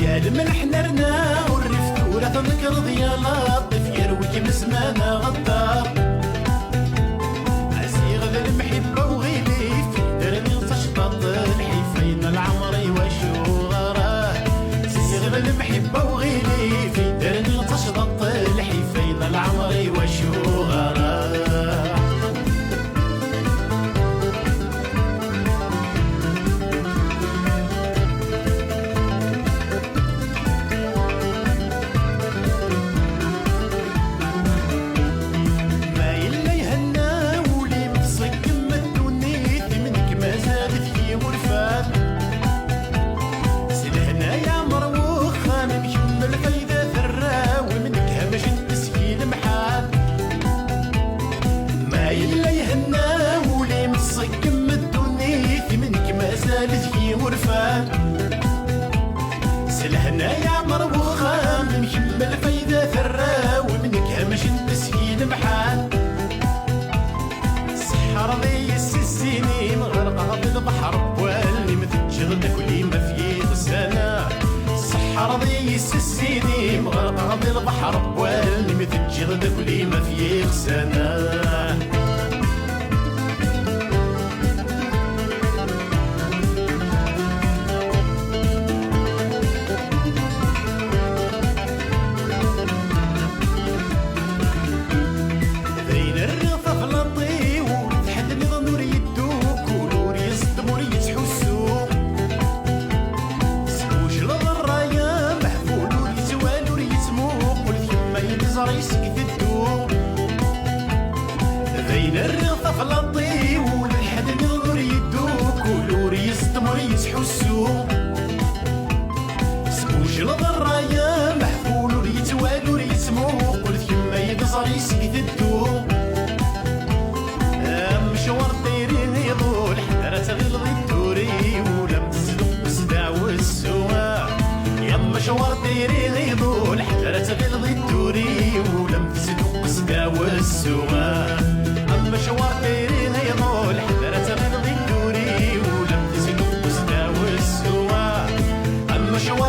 جال ملح نرنا والرفت ولا تنكر ديال الطيف يروي من زمانه غدار عزيغ المحبه وغيلي في درني تشطط الحيفين العمري وشو غراه زيغ المحبه وغيلي في درني تشطط الحيفين العمري وشو غراه سلهنا يا مروخة من كم الفايدة ثرا ومنك همش المسكين محال سحر ذي السنين غرقها بالبحر بوالي مثل كل ما في غسانة سحر ذي السنين غرقها بالبحر بوالي مثل كل ما في غسانة بين الرغفة فلطي والحد نظر يدوك ولوري يصدمر يتحسو سموش الضرايا محفول وريتوال وريتموق قلت كما يقصر يسكت الدوق مشوار طيرين يضول حتى تغلظ الدوري ولم تصدق بصداع والسوا يا مشوار طيرين يضول حتى تغلظ الدوري ولم تصدق بصداع والسوا مشوار طيرين يضول حتى تغلظ الدوري ولم تصدق بصداع والسوا مشوار